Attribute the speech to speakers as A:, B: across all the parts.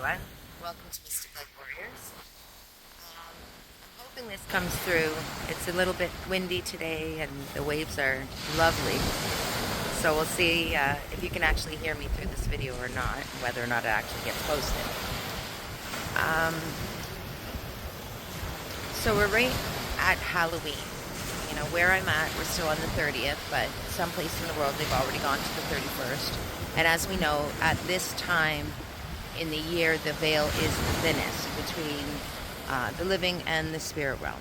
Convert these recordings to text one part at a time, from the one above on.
A: everyone. Welcome to Mystic Life Warriors. I'm hoping this comes through. It's a little bit windy today and the waves are lovely. So we'll see if you can actually hear me through this video or not, whether or not it actually gets posted. Um, so we're right at Halloween. You know, where I'm at, we're still on the 30th, but someplace in the world they've already gone to the 31st. And as we know, at this time in the year, the veil is the thinnest between the living and the spirit realm.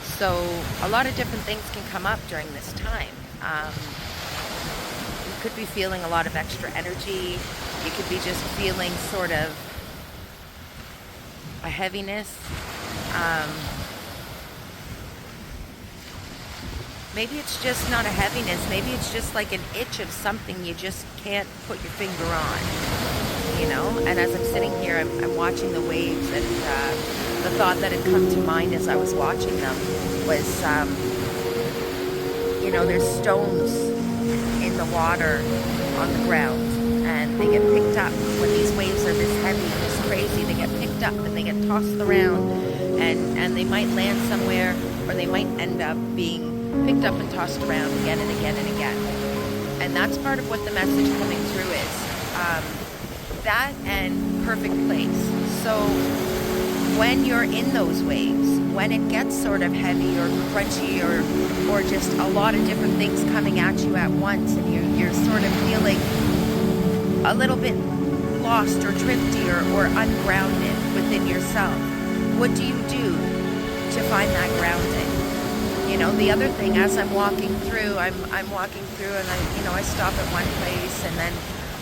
A: So a lot of different things can come up during this time. You could be feeling a lot of extra energy. You could be just feeling sort of a heaviness. Maybe it's just not a heaviness. Maybe it's just like an itch of something you just can't put your finger on, you know? And as I'm sitting here, I'm watching the waves, and the thought that had come to mind as I was watching them was, there's stones in the water on the ground, and they get picked up when these waves are this heavy and this crazy. They get picked up and they get tossed around, and they might land somewhere, or they might end up being picked up and tossed around again and again and again. And that's part of what the message coming through is. That and perfect place. So when you're in those waves, when it gets sort of heavy or crunchy or just a lot of different things coming at you at once, and you're sort of feeling a little bit lost or drifty or ungrounded within yourself, what do you do to find that grounding? You know, the other thing, as I'm walking through, I'm walking through, and I stop at one place, and then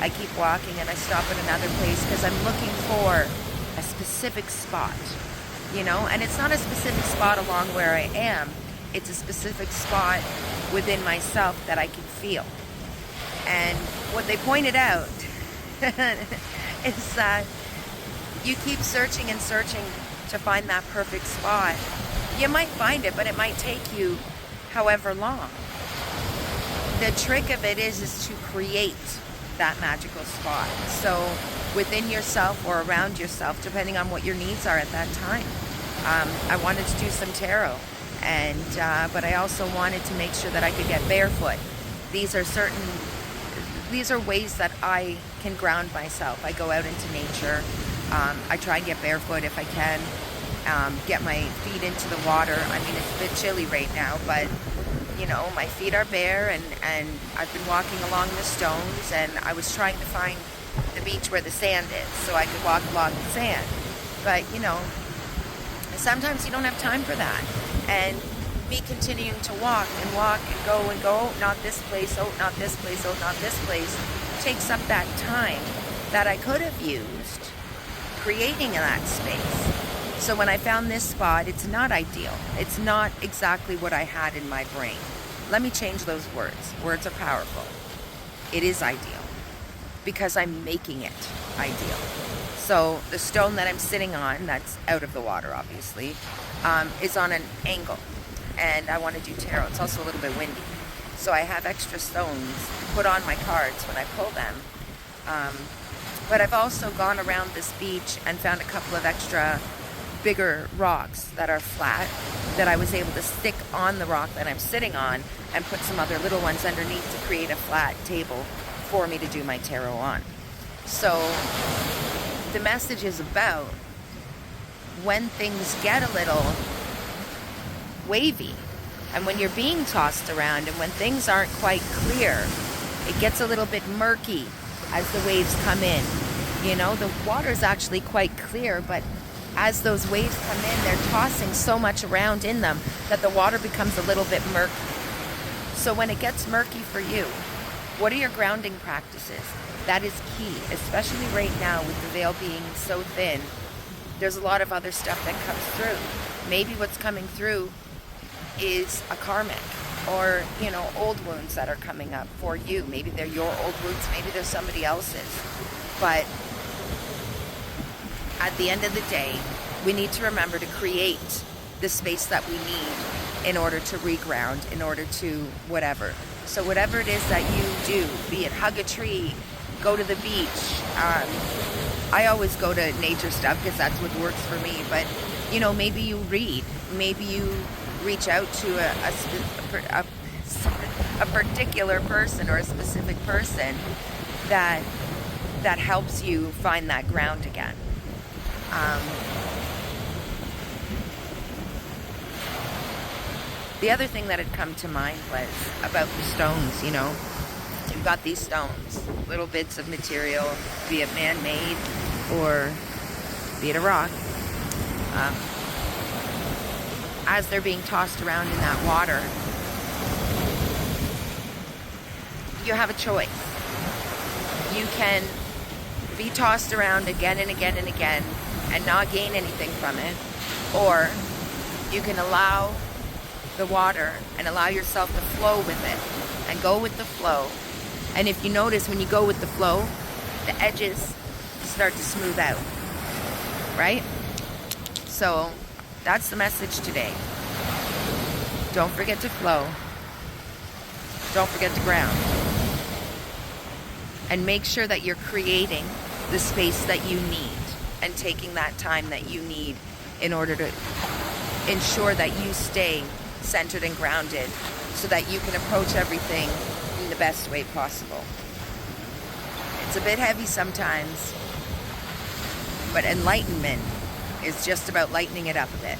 A: I keep walking and I stop at another place because I'm looking for a specific spot, and it's not a specific spot along where I am. It's a specific spot within myself that I can feel. And what they pointed out is that you keep searching and searching to find that perfect spot. You might find it, but it might take you however long. The trick of it is to create that magical spot. So within yourself or around yourself, depending on what your needs are at that time. I wanted to do some tarot, but I also wanted to make sure that I could get barefoot. These are ways that I can ground myself. I go out into nature. I try and get barefoot if I can. Get my feet into the water. I mean, it's a bit chilly right now, but my feet are bare, and I've been walking along the stones, and I was trying to find the beach where the sand is so I could walk along the sand. But sometimes you don't have time for that, and me continuing to walk and go, oh, not this place, oh, not this place, oh, not this place, takes up that time that I could have used creating that space. So when I found this spot, it's not ideal. It's not exactly what I had in my brain. Let me change those words. Words are powerful. It is ideal because I'm making it ideal. So the stone that I'm sitting on, that's out of the water obviously, is on an angle, and I want to do tarot. It's also a little bit windy. So I have extra stones put on my cards when I pull them. But I've also gone around this beach and found a couple of extra bigger rocks that are flat that I was able to stick on the rock that I'm sitting on and put some other little ones underneath to create a flat table for me to do my tarot on. So the message is about when things get a little wavy and when you're being tossed around and when things aren't quite clear, it gets a little bit murky as the waves come in. The water's actually quite clear, but as those waves come in, they're tossing so much around in them that the water becomes a little bit murky. So when it gets murky for you, what are your grounding practices? That is key, especially right now with the veil being so thin. There's a lot of other stuff that comes through. Maybe what's coming through is a karmic or, old wounds that are coming up for you. Maybe they're your old wounds, maybe they're somebody else's. But at the end of the day, we need to remember to create the space that we need in order to reground, in order to whatever. So whatever it is that you do, be it hug a tree, go to the beach, I always go to nature stuff because that's what works for me. But, you know, maybe you read. Maybe you reach out to a particular person or a specific person that helps you find that ground again. The other thing that had come to mind was about the stones, you know. You've got these stones, little bits of material, be it man-made or be it a rock. As they're being tossed around in that water, you have a choice. You can be tossed around again and again and again and not gain anything from it, or you can allow the water and allow yourself to flow with it and go with the flow. And if you notice, when you go with the flow, the edges start to smooth out, right? So that's the message today. Don't forget to flow. Don't forget to ground. And make sure that you're creating the space that you need and taking that time that you need in order to ensure that you stay centered and grounded so that you can approach everything in the best way possible. It's a bit heavy sometimes, but enlightenment is just about lightening it up a bit.